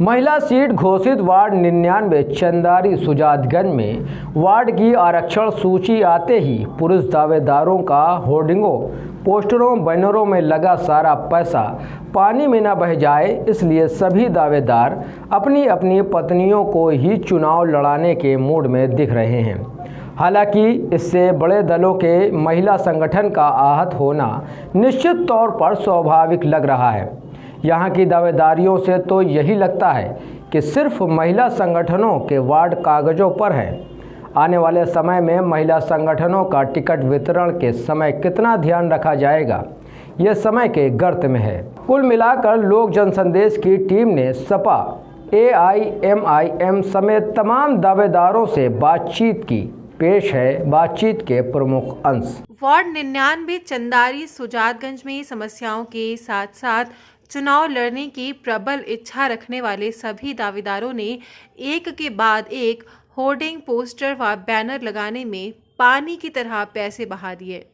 महिला सीट घोषित वार्ड 99 चंदारी सुजातगंज में वार्ड की आरक्षण सूची आते ही पुरुष दावेदारों का होर्डिंगों, पोस्टरों, बैनरों में लगा सारा पैसा पानी में न बह जाए, इसलिए सभी दावेदार अपनी अपनी पत्नियों को ही चुनाव लड़ाने के मूड में दिख रहे हैं। हालांकि इससे बड़े दलों के महिला संगठन का आहत होना निश्चित तौर पर स्वाभाविक लग रहा है। यहाँ की दावेदारियों से तो यही लगता है कि सिर्फ महिला संगठनों के वार्ड कागजों पर हैं। आने वाले समय में महिला संगठनों का टिकट वितरण के समय कितना ध्यान रखा जाएगा, ये समय के गर्त में है। कुल मिलाकर लोक जनसंदेश की टीम ने सपा, AIMIM समेत तमाम दावेदारों से बातचीत की। पेश है बातचीत के प्रमुख अंश। वार्ड 99 चंदारी सुजातगंज में समस्याओं के साथ साथ चुनाव लड़ने की प्रबल इच्छा रखने वाले सभी दावेदारों ने एक के बाद एक होर्डिंग, पोस्टर व बैनर लगाने में पानी की तरह पैसे बहा दिए,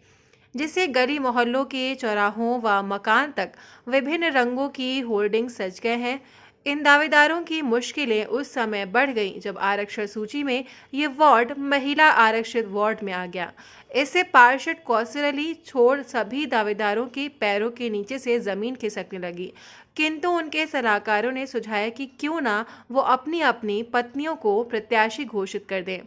जिससे गली मोहल्लों के चौराहों व मकान तक विभिन्न रंगों की होर्डिंग सज गए हैं। इन दावेदारों की मुश्किलें उस समय बढ़ गईं जब आरक्षण सूची में ये वार्ड महिला आरक्षित वार्ड में आ गया। इससे पार्षद कौसर अली छोड़ सभी दावेदारों के पैरों के नीचे से जमीन खिसकने लगी, किंतु उनके सलाहकारों ने सुझाया कि क्यों ना वो अपनी अपनी पत्नियों को प्रत्याशी घोषित कर दें।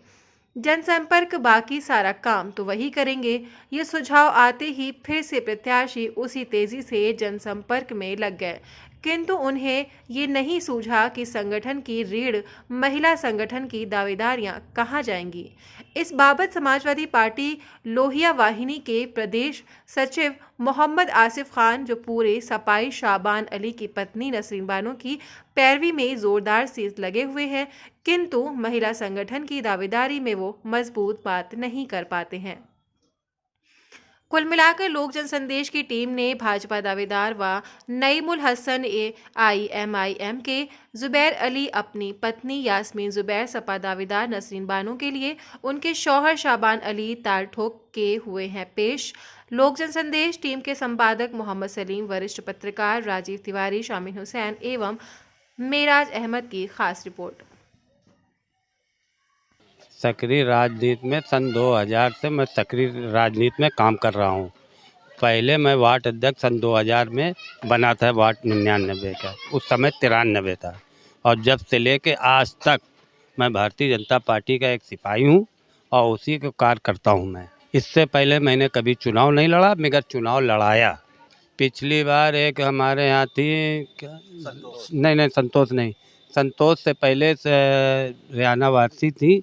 जनसंपर्क बाकी सारा काम तो वही करेंगे। ये सुझाव आते ही फिर से प्रत्याशी उसी तेजी से जनसंपर्क में लग गए, किंतु उन्हें ये नहीं सूझा कि संगठन की रीढ़ महिला संगठन की दावेदारियां कहां जाएंगी। इस बाबत समाजवादी पार्टी लोहिया वाहिनी के प्रदेश सचिव मोहम्मद आसिफ खान, जो पूरे सपाई शाबान अली की पत्नी नसरीन बानो की पैरवी में जोरदार से लगे हुए हैं, किंतु महिला संगठन की दावेदारी में वो मजबूत बात नहीं कर पाते हैं। कुल मिलाकर लोक जनसंदेश की टीम ने भाजपा दावेदार व नईमुल हसन AIMIM के जुबैर अली, अपनी पत्नी यास्मीन जुबैर, सपा दावेदार नसरीन बानो के लिए उनके शौहर शाबान अली ताल ठोक के हुए हैं पेश। लोक जनसंदेश टीम के संपादक मोहम्मद सलीम, वरिष्ठ पत्रकार राजीव तिवारी, शामिल हुसैन एवं मेराज अहमद की खास रिपोर्ट। सक्रिय राजनीति में सन 2000 से मैं सक्रिय राजनीति में काम कर रहा हूँ। पहले मैं वार्ड अध्यक्ष सन 2000 में बना था वार्ड 99 का, उस समय 93 था, और जब से लेके आज तक मैं भारतीय जनता पार्टी का एक सिपाही हूँ और उसी का कार्य करता हूँ। मैं इससे पहले मैंने कभी चुनाव नहीं लड़ा, मगर चुनाव लड़ाया। पिछली बार एक हमारे यहाँ थी क्या, नहीं संतोष नहीं, संतोष से पहले से रियाना वारसी थी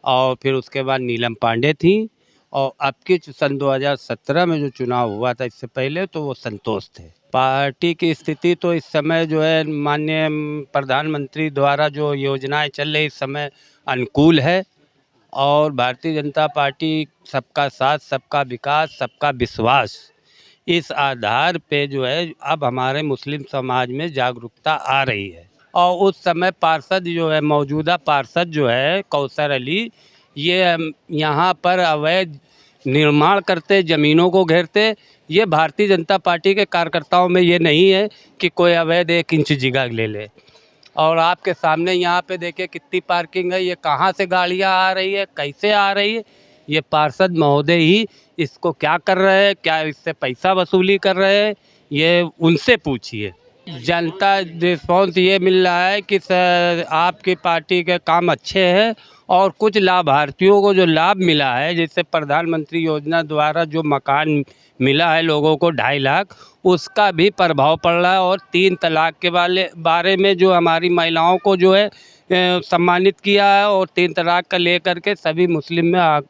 और फिर उसके बाद नीलम पांडे थी, और अब के सन 2017 में जो चुनाव हुआ था इससे पहले तो वो संतोष थे। पार्टी की स्थिति तो इस समय जो है माननीय प्रधानमंत्री द्वारा जो योजनाएं चल रही इस समय अनुकूल है, और भारतीय जनता पार्टी सबका साथ, सबका विकास, सबका विश्वास, इस आधार पे जो है अब हमारे मुस्लिम समाज में जागरूकता आ रही है। और उस समय पार्षद जो है, मौजूदा पार्षद जो है कौसर अली, ये यहाँ पर अवैध निर्माण करते, ज़मीनों को घेरते। ये भारतीय जनता पार्टी के कार्यकर्ताओं में ये नहीं है कि कोई अवैध 1 इंच जगह ले ले। और आपके सामने यहाँ पे देखिए कितनी पार्किंग है, ये कहाँ से गाड़ियाँ आ रही है, कैसे आ रही है। ये पार्षद महोदय ही इसको क्या कर रहे हैं, क्या इससे पैसा वसूली कर रहे हैं, ये उनसे पूछिए। जनता रिस्पॉन्स ये मिल रहा है कि आपकी पार्टी के काम अच्छे हैं, और कुछ लाभार्थियों को जो लाभ मिला है, जैसे प्रधानमंत्री योजना द्वारा जो मकान मिला है लोगों को 2.5 लाख, उसका भी प्रभाव पड़ रहा है। और 3 तलाक के बारे में जो हमारी महिलाओं को जो है सम्मानित किया है, और 3 तलाक का लेकर के सभी मुस्लिम में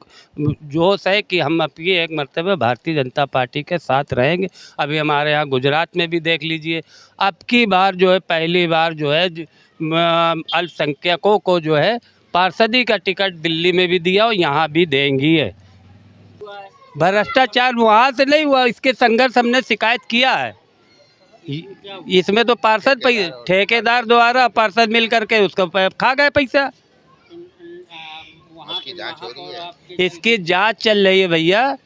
जोश है कि हम अपनी एक मर्तबा भारतीय जनता पार्टी के साथ रहेंगे। अभी हमारे यहाँ गुजरात में भी देख लीजिए, अब की बार जो है पहली बार जो है अल्पसंख्यकों को जो है पार्षदी का टिकट दिल्ली में भी दिया और यहाँ भी देंगी है। भ्रष्टाचार वहाँ से नहीं हुआ, इसके संघर्ष हमने शिकायत किया है। इसमें तो पार्षद ठेकेदार द्वारा पार्षद मिल करके उसको खा गए पैसा। इसकी जांच चल रही है भैया,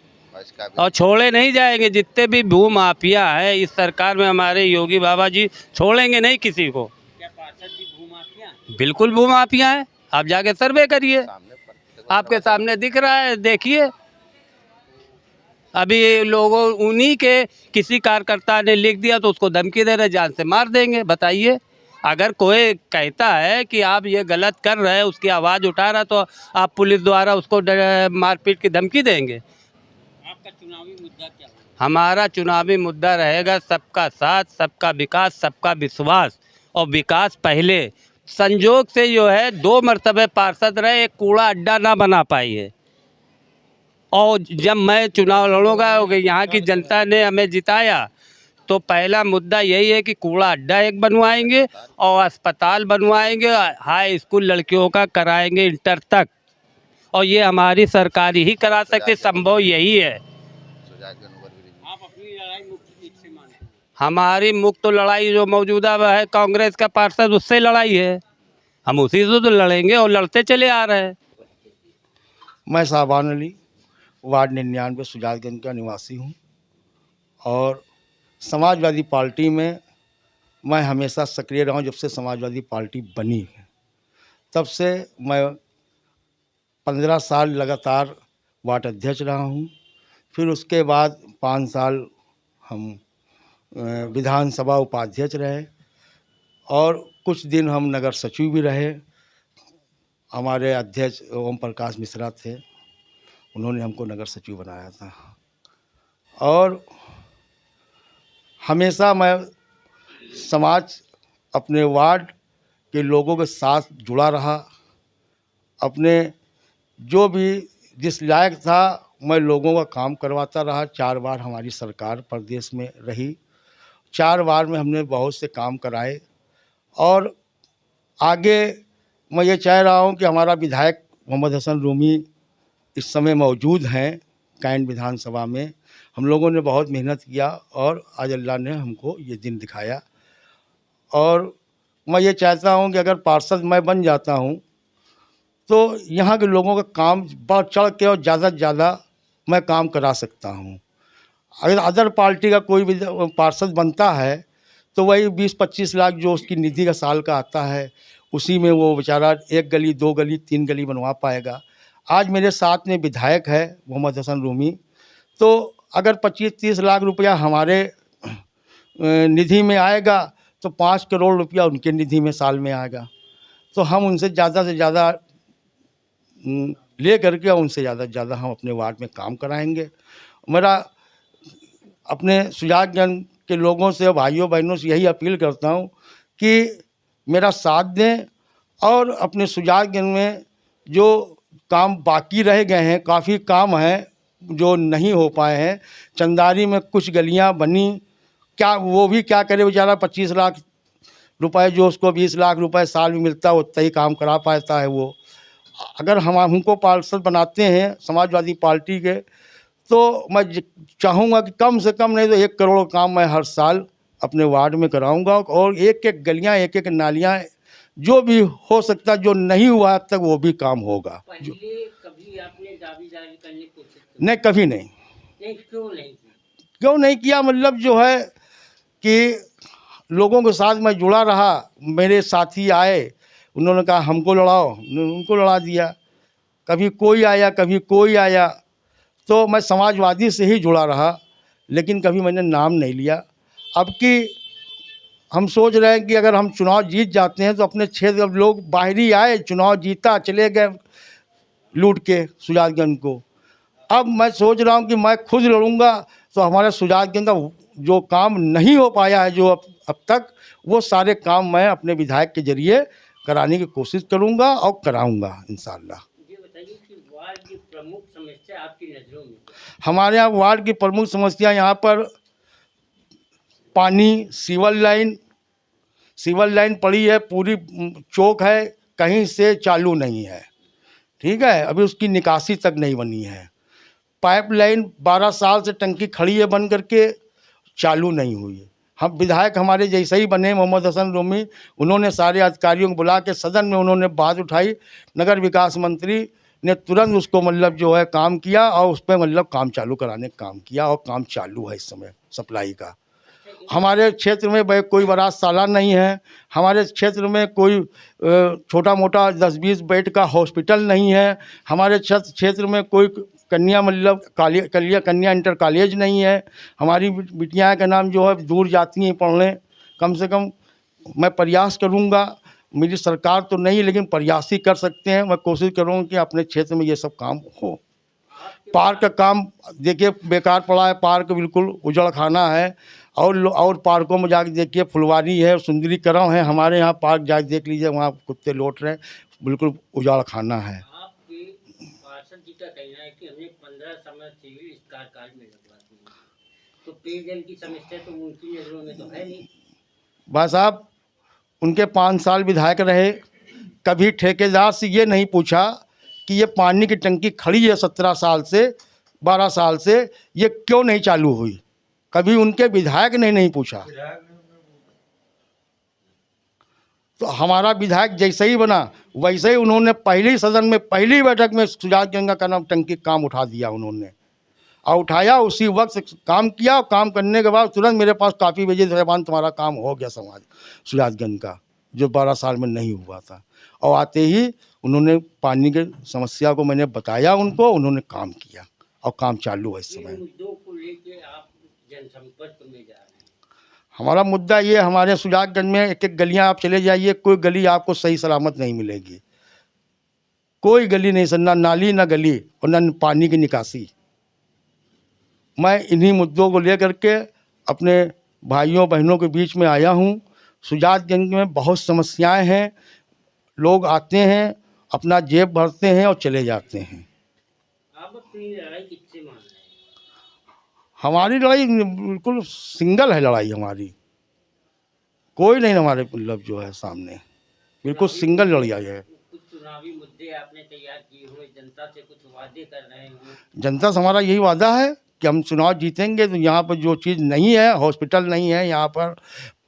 और छोड़े नहीं जाएंगे। जितने भी भू माफिया है इस सरकार में, हमारे योगी बाबा जी छोड़ेंगे नहीं किसी को। बिल्कुल भूमाफिया है। आप जाके सर्वे करिए, आपके सामने दिख रहा है, देखिए। अभी ये लोगों उन्हीं के किसी कार्यकर्ता ने लिख दिया तो उसको धमकी दे रहे, जान से मार देंगे। बताइए, अगर कोई कहता है कि आप ये गलत कर रहे हैं, उसकी आवाज़ उठा रहा, तो आप पुलिस द्वारा उसको मारपीट की धमकी देंगे। आपका चुनावी मुद्दा क्या होगा? हमारा चुनावी मुद्दा रहेगा सबका साथ, सबका विकास, सबका विश्वास। और विकास पहले संजोग से जो है 2 मरतबे पार्षद रहे, एक कूड़ा अड्डा ना बना पाई है। और जब मैं चुनाव लड़ूंगा, यहाँ की जनता ने हमें जिताया, तो पहला मुद्दा यही है कि कूड़ा अड्डा एक बनवाएंगे और अस्पताल बनवाएंगे, हाई स्कूल लड़कियों का कराएंगे इंटर तक। और ये हमारी सरकार ही करा सकती, संभव यही है। आप अपनी लड़ाई मुक्त से मानते हैं? हमारी मुक्त लड़ाई जो मौजूदा है कांग्रेस का पार्षद, उससे लड़ाई है। हम उसी से तो लड़ेंगे और लड़ते चले आ रहे हैं। मैं साहबान अली वार्ड 99 सुजातगंज का निवासी हूँ और समाजवादी पार्टी में मैं हमेशा सक्रिय रहा हूँ। जब से समाजवादी पार्टी बनी है तब से मैं 15 साल लगातार वार्ड अध्यक्ष रहा हूँ। फिर उसके बाद 5 साल हम विधानसभा उपाध्यक्ष रहे और कुछ दिन हम नगर सचिव भी रहे। हमारे अध्यक्ष ओम प्रकाश मिश्रा थे, उन्होंने हमको नगर सचिव बनाया था। और हमेशा मैं समाज, अपने वार्ड के लोगों के साथ जुड़ा रहा। अपने जो भी जिस लायक था मैं लोगों का काम करवाता रहा। 4 बार हमारी सरकार प्रदेश में रही, 4 बार में हमने बहुत से काम कराए। और आगे मैं ये चाह रहा हूँ कि हमारा विधायक मोहम्मद हसन रूमी इस समय मौजूद हैं कैंट विधानसभा में। हम लोगों ने बहुत मेहनत किया और आज अल्लाह ने हमको ये दिन दिखाया। और मैं ये चाहता हूँ कि अगर पार्षद मैं बन जाता हूँ तो यहाँ के लोगों का काम बढ़ चढ़ के और ज़्यादा से ज़्यादा मैं काम करा सकता हूँ। अगर अदर पार्टी का कोई भी पार्षद बनता है तो वही 20-25 लाख जो उसकी निधि का साल का आता है, उसी में वो बेचारा 1 गली 2 गली 3 गली बनवा पाएगा। आज मेरे साथ में विधायक है मोहम्मद हसन रूमी, तो अगर 25-30 लाख रुपया हमारे निधि में आएगा तो 5 करोड़ रुपया उनके निधि में साल में आएगा। तो हम उनसे ज़्यादा से ज़्यादा ले करके उनसे ज़्यादा से ज़्यादा हम अपने वार्ड में काम कराएंगे। मेरा अपने सुजातगंज के लोगों से, भाइयों बहनों से यही अपील करता हूँ कि मेरा साथ दें और अपने सुजातगंज में जो काम बाकी रह गए हैं, काफ़ी काम हैं जो नहीं हो पाए हैं। चंदारी में कुछ गलियां बनी, क्या वो भी क्या करे बेचारा, 25 लाख रुपए जो उसको 20 लाख रुपए साल में मिलता है उतना ही काम करा पाता है वो। अगर हमको पार्षद बनाते हैं समाजवादी पार्टी के, तो मैं चाहूँगा कि कम से कम नहीं तो 1 करोड़ काम मैं हर साल अपने वार्ड में कराऊंगा। और एक गलियां, एक नालियां, जो भी हो सकता, जो नहीं हुआ अब तक वो भी काम होगा। कभी आपने दावेदारी करने की कोशिश नहीं, कभी नहीं। क्यों नहीं किया? मतलब जो है कि लोगों के साथ मैं जुड़ा रहा। मेरे साथी आए, उन्होंने कहा हमको लड़ाओ, उनको लड़ा दिया। कभी कोई आया, कभी कोई आया, तो मैं समाजवादी से ही जुड़ा रहा, लेकिन कभी मैंने नाम नहीं लिया। अब कि हम सोच रहे हैं कि अगर हम चुनाव जीत जाते हैं तो अपने क्षेत्र अब लोग बाहरी आए, चुनाव जीता, चले गए लूट के सुजातगंज को। अब मैं सोच रहा हूं कि मैं खुद लड़ूंगा तो हमारे सुजातगंज का जो काम नहीं हो पाया है जो अब तक, वो सारे काम मैं अपने विधायक के जरिए कराने की कोशिश करूंगा और कराऊंगा इंशाल्लाह। ये बताइए कि वार्ड की प्रमुख समस्या आपकी नज़रों में? हमारे यहाँ वार्ड की प्रमुख समस्या यहाँ पर पानी, सीवर लाइन पड़ी है, पूरी चौक है, कहीं से चालू नहीं है। ठीक है, अभी उसकी निकासी तक नहीं बनी है। पाइपलाइन 12 साल से टंकी खड़ी है बन करके, चालू नहीं हुई है। हम विधायक हमारे जैसे ही बने मोहम्मद हसन रूमी, उन्होंने सारे अधिकारियों को बुला के सदन में उन्होंने बात उठाई। नगर विकास मंत्री ने तुरंत उसको मतलब जो है काम किया और उस पर मतलब काम चालू कराने का काम किया और काम चालू है इस समय सप्लाई का। हमारे क्षेत्र में भाई कोई बड़ा साला नहीं है। हमारे क्षेत्र में कोई छोटा मोटा 10-20 बेड का हॉस्पिटल नहीं है। हमारे क्षेत्र में कोई कन्या मतलब कन्या इंटर कॉलेज नहीं है। हमारी बिटियाँ का नाम जो है दूर जाती हैं पढ़ने। कम से कम मैं प्रयास करूँगा, मेरी सरकार तो नहीं लेकिन प्रयास ही कर सकते हैं। मैं कोशिश करूँगा कि अपने क्षेत्र में ये सब काम हो। पार्क का काम देखिए बेकार पड़ा है, पार्क बिल्कुल उजड़ खाना है। और पार्कों में जाके देखिए फुलवारी है, सुंदरीकरण है। हमारे यहाँ पार्क जाके देख लीजिए, वहाँ कुत्ते लौट रहे हैं, बिल्कुल उजाड़ खाना है। आपके पार्षद जी का कहना है कि हमने 15 समय सिविल स्कार कार्ड में लगवा दिए, तो पेयजल की समस्या तो उनकी नजरों में तो है नहीं। भाई साहब उनके 5 साल विधायक रहे, कभी ठेकेदार से ये नहीं पूछा कि ये पानी की टंकी खड़ी है 17 साल से 12 साल से, ये क्यों नहीं चालू हुई। कभी उनके विधायक ने नहीं पूछा। तो हमारा विधायक जैसे ही बना वैसे ही उन्होंने पहली सदन में पहली बैठक में सुजात गंगा का नाम टंकी काम उठा दिया उन्होंने, और उठाया उसी वक्त काम किया। और काम करने के बाद तुरंत मेरे पास काफ़ी भेजे, साहबान तुम्हारा काम हो गया समाज सुजातगंज का, जो 12 साल में नहीं हुआ था। और आते ही उन्होंने पानी की समस्या को मैंने बताया उनको, उन्होंने काम किया और काम चालू है इस समय। मुद्दों को लेके आप जनसंपर्क में जा रहे हैं। हमारा मुद्दा ये, हमारे सुजातगंज में एक एक गलियां आप चले जाइए, कोई गली आपको सही सलामत नहीं मिलेगी। कोई गली नहीं सर, ना नाली ना गली और ना पानी की निकासी। मैं इन्हीं मुद्दों को लेकर के अपने भाइयों बहनों के बीच में आया हूँ। सुजातगंज में बहुत समस्याएं हैं, लोग आते हैं अपना जेब भरते हैं और चले जाते हैं। आप अपनी लड़ाई किससे मान रहे हैं? हमारी लड़ाई बिल्कुल सिंगल है, लड़ाई हमारी कोई नहीं हमारे मतलब जो है सामने, बिल्कुल सिंगल लड़ाई है। कुछ चुनावी मुद्दे आपने तैयार किए हुए, जनता से कुछ वादे कर रहे हैं? जनता से हमारा यही वादा है कि हम चुनाव जीतेंगे तो यहाँ पर जो चीज़ नहीं है, हॉस्पिटल नहीं है, यहाँ पर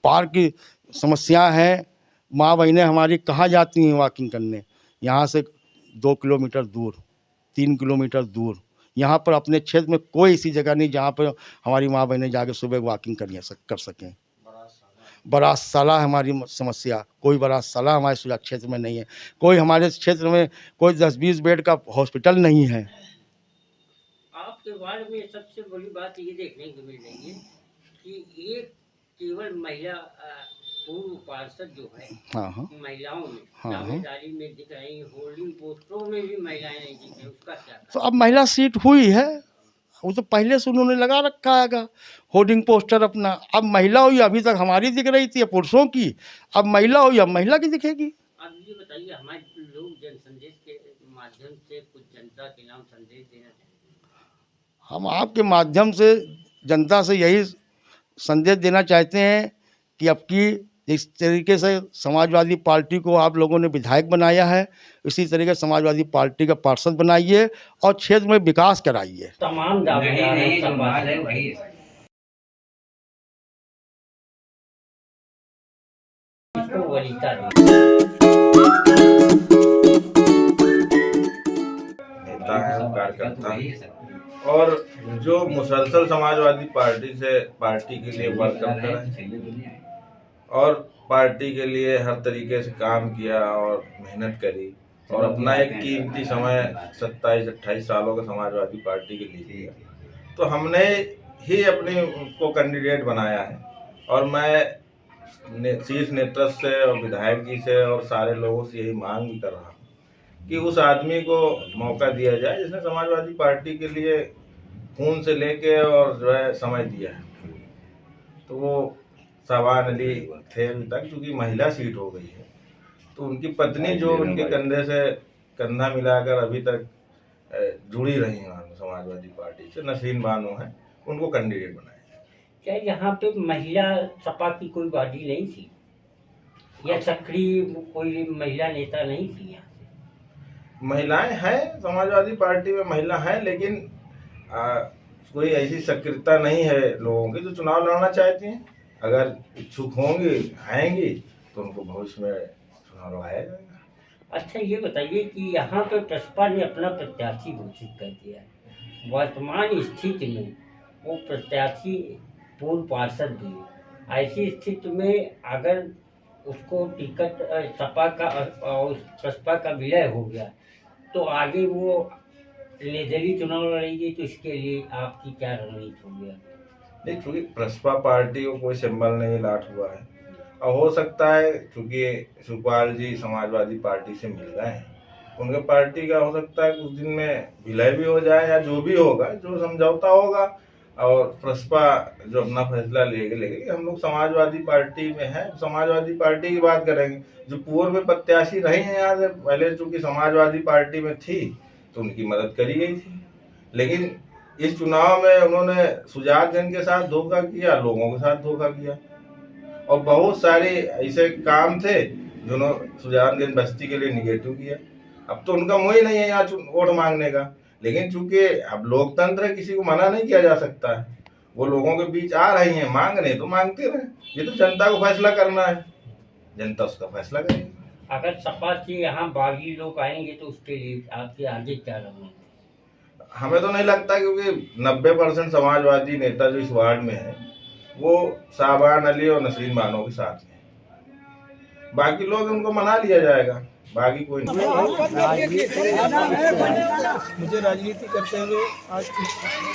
पार्क की समस्या है। माँ बहनें हमारी कहाँ जाती हैं वॉकिंग करने, यहाँ से 2 किलोमीटर दूर 3 किलोमीटर दूर। यहाँ पर अपने क्षेत्र में कोई ऐसी जगह नहीं जहाँ पर हमारी माँ बहनें जाके सुबह वॉकिंग कर सकें। बड़ा साला हमारी समस्या, कोई बड़ा साला हमारे सुजात क्षेत्र में नहीं है। कोई हमारे क्षेत्र में कोई 10-20 बेड का हॉस्पिटल नहीं है। आपके वार्ड में सबसे बड़ी बात ये देखने को मिल रही है कि ये केवल महिला पूर्व पार्षद जो है, हाँ महिलाओं में हाँ दावेदारी में दिख रही, होर्डिंग पोस्टरों में भी महिलाएं नहीं दिख रही, उसका क्या? तो अब महिला सीट हुई है, वो तो पहले से उन्होंने लगा रखा है होर्डिंग पोस्टर अपना। अब महिला हुई, अभी तक हमारी दिख रही थी पुरुषों की, अब महिला हुई, अब महिला की दिखेगी। अब ये बताइए, हमारे लोग जन संदेश के माध्यम से कुछ जनता के नाम संदेश देना चाहते हैं। हम आपके माध्यम से जनता से यही संदेश देना चाहते हैं कि अब की जिस तरीके से समाजवादी पार्टी को आप लोगों ने विधायक बनाया है, इसी तरीके से समाजवादी पार्टी का पार्षद बनाइए और क्षेत्र में विकास कराइए। तमाम दावेदार हैं, सब बात है वही इसको वरीयता दी। नेता है, वो कार्यकर्ता है और जो मुसलसल समाजवादी पार्टी के लिए वर्क करते रहे और पार्टी के लिए हर तरीके से काम किया और मेहनत करी और अपना एक कीमती समय 27-28 सालों का समाजवादी पार्टी के लिए दिया, तो हमने ही अपने को कैंडिडेट बनाया है। और मैं शीर्ष नेतृत्व से और विधायक जी से और सारे लोगों से यही मांग भी कर रहा हूँ कि उस आदमी को मौका दिया जाए जिसने समाजवादी पार्टी के लिए खून से लेके और जो है समय दिया है। तो वो शाहबान अली थे अभी तक, क्योंकि महिला सीट हो गई है तो उनकी पत्नी जो उनके कंधे से कंधा मिलाकर अभी तक जुड़ी रही हैं समाजवादी पार्टी से, नसीन बानो है, उनको कैंडिडेट बनाया। क्या यहाँ पे महिला सपा की कोई बॉडी नहीं थी या सक्रिय कोई महिला नेता नहीं थी? यहाँ से महिलाएं हैं, समाजवादी पार्टी में महिला हैं, लेकिन कोई ऐसी सक्रियता नहीं है लोगों की जो चुनाव लड़ना चाहती हैं। अगर इच्छुक होंगी आएंगी तो उनको भविष्य में चुनाव लड़ाया जाएगा। अच्छा ये बताइए कि यहाँ पे बसपा ने अपना प्रत्याशी घोषित कर दिया है, वर्तमान स्थिति में वो प्रत्याशी पूर्व पार्षद भी ऐसी स्थिति में अगर उसको टिकट सपा का और बसपा का विलय हो गया तो आगे वो निर्दलीय चुनाव लड़ेगी, तो इसके लिए आपकी क्या रणनीति होगी? नहीं, चूंकि प्रसपा पार्टी को कोई सिंबल नहीं लाट हुआ है, और हो सकता है चूंकि सुखपाल जी समाजवादी पार्टी से मिल गए हैं, उनके पार्टी का हो सकता है कुछ दिन में विलय भी हो जाए, या जो भी होगा, जो समझौता होगा, और प्रसपा जो अपना फैसला लेगी। हम लोग समाजवादी पार्टी में हैं, समाजवादी पार्टी की बात करेंगे। जो पूर्व में प्रत्याशी रहे हैं यहाँ से पहले, चूंकि समाजवादी पार्टी में थी तो उनकी मदद करी गई थी, लेकिन इस चुनाव में उन्होंने सुजातगंज के साथ धोखा किया, लोगों के साथ धोखा किया, और बहुत सारे ऐसे काम थे जिन्होंने सुजातगंज बस्ती के लिए निगेटिव किया। अब तो उनका मुँह ही नहीं है यहाँ वोट मांगने का, लेकिन चूंकि अब लोकतंत्र है, किसी को मना नहीं किया जा सकता है। वो लोगों के बीच आ रही हैं, मांग रहे तो मांगते रहे, ये तो जनता को फैसला करना है, जनता उसका फैसला करेगी। अगर सपा से यहाँ बागी लोग आएंगे तो उसके लिए आपके आगे क्या रणनीति? हमें तो नहीं लगता, क्योंकि 90% समाजवादी नेता जो इस वार्ड में है वो शाहबान अली और नसरीन बानो के साथ में, बाकी लोग उनको मना लिया जाएगा, बाकी कोई नहीं। मुझे राजनीति करते हुए आज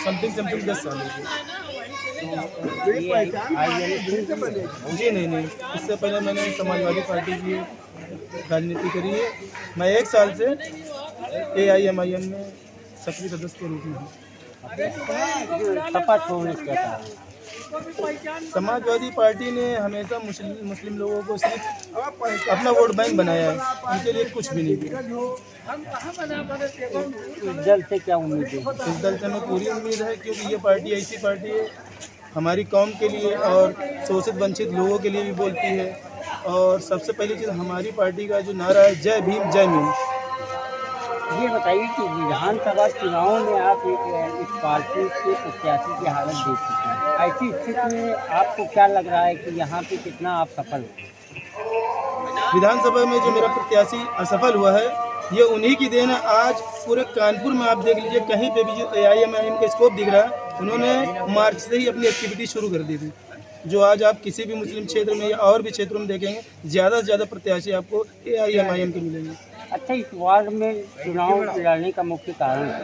समथिंग 10 साल हो गए। जी नहीं, इससे पहले मैंने समाजवादी पार्टी की राजनीति करी है। मैं 1 साल से AIMIM में सक्रिय सदस्य के रूप में हूँ। समाजवादी पार्टी ने हमेशा मुस्लिम लोगों को सिर्फ अपना वोट बैंक बनाया है, उनके लिए कुछ भी नहीं किया। इस दल से क्या उम्मीद है? इस दल से हमें पूरी उम्मीद है, क्योंकि ये पार्टी ऐसी पार्टी है हमारी कौम के लिए और शोषित वंचित लोगों के लिए भी बोलती है। और सबसे पहली चीज़, हमारी पार्टी का जो नारा है जय भीम जय मीम। ये बताइए कि विधानसभा चुनाव में आप इस पार्टी के प्रत्याशी की हालत देख चुके हैं, ऐसी स्थिति में आपको क्या लग रहा है कि यहाँ पे कितना आप सफल हो? विधानसभा में जो मेरा प्रत्याशी असफल हुआ है, ये उन्हीं की देन है। आज पूरे कानपुर में आप देख लीजिए, कहीं पे भी जो AIMIM का स्कोप दिख रहा है, उन्होंने मार्च से ही अपनी एक्टिविटी शुरू कर दी थी। जो आज आप किसी भी मुस्लिम क्षेत्र में या और भी क्षेत्रों में देखेंगे, ज़्यादा से ज़्यादा प्रत्याशी आपको AIMIM के मिलेंगे। अच्छा, इस वार्ड में चुनाव लड़ने का मुख्य कारण है?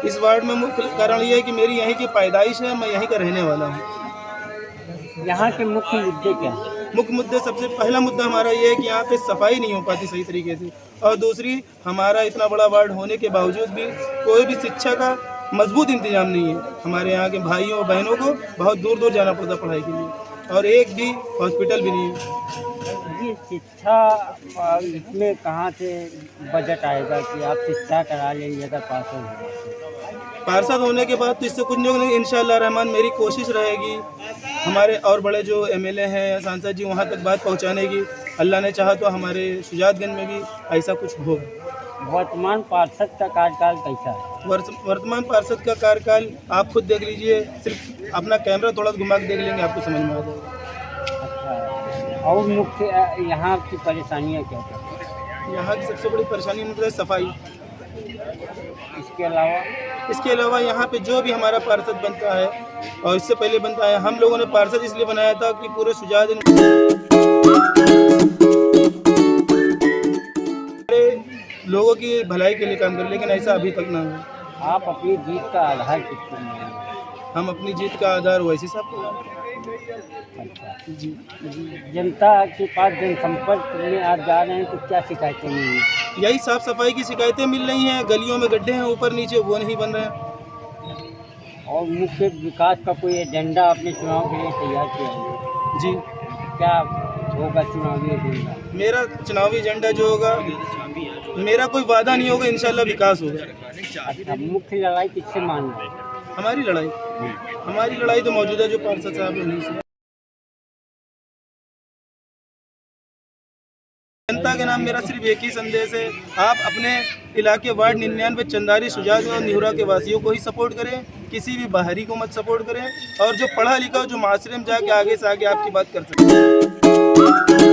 इस वार्ड में मुख्य कारण ये है कि मेरी यहीं की पैदाइश है, मैं यहीं का रहने वाला हूँ। यहाँ के मुख्य मुद्दे क्या हैं? मुख्य मुद्दे, सबसे पहला मुद्दा हमारा ये है कि यहाँ पे सफाई नहीं हो पाती सही तरीके से, और दूसरी, हमारा इतना बड़ा वार्ड होने के बावजूद भी कोई भी शिक्षा का मजबूत इंतजाम नहीं है। हमारे यहाँ के भाइयों और बहनों को बहुत दूर दूर जाना पड़ता पढ़ाई के लिए, और एक भी हॉस्पिटल भी नहीं है। ये शिक्षा, इसमें कहाँ से बजट आएगा कि आप शिक्षा करा लेंगे अगर पार्षद होने के बाद? तो इससे कुछ नहीं, इंशाअल्लाह रहमान मेरी कोशिश रहेगी हमारे और बड़े जो MLA हैं या सांसद जी, वहाँ तक बात पहुँचाने की। अल्लाह ने चाहा तो हमारे सुजातगंज में भी ऐसा कुछ होगा। वर्तमान पार्षद का कार्यकाल कैसा है? वर्तमान पार्षद का कार्यकाल आप खुद देख लीजिए, सिर्फ अपना कैमरा थोड़ा घुमा के देख लेंगे, आपको समझ में आ जाएगा। अच्छा, और मुख्य यहाँ की परेशानियाँ क्या क्या? यहाँ की सबसे बड़ी परेशानी मतलब सफाई। इसके अलावा यहाँ पे जो भी हमारा पार्षद बनता है, और इससे पहले बनता है, हम लोगों ने पार्षद इसलिए बनाया था कि पूरे सुजातगंज लोगों की भलाई के लिए काम कर, लेकिन ऐसा अभी तक ना हुआ। आप अपनी जीत का आधार किसको मानेंगे? हम अपनी जीत का आधार वैसे साहब। अच्छा जी, जनता के पास जनसंपर्क में आप जा रहे हैं तो क्या शिकायतें मिली? यही साफ सफाई की शिकायतें मिल रही हैं, गलियों में गड्ढे हैं ऊपर नीचे, वो नहीं बन रहे हैं। और मुख्य विकास का कोई एजेंडा अपने चुनाव के लिए तैयार किया है? जी, क्या होगा चुनावी एजेंडा? मेरा चुनावी एजेंडा जो होगा, मेरा कोई वादा नहीं होगा, इंशाल्लाह विकास होगा। अच्छा, मुख्य लड़ाई किससे मान रहे हैं? हमारी लड़ाई तो मौजूदा जो पार्षद साहब हैं उन्हीं से। जनता के नाम मेरा सिर्फ एक ही संदेश है, आप अपने इलाके वार्ड 99 चंदारी सुजातगंज और निहुरा के वासियों को ही सपोर्ट करें, किसी भी बाहरी को मत सपोर्ट करें, और जो पढ़ा लिखा जो माशरे में जाके आगे से आगे आपकी बात कर सकते हैं।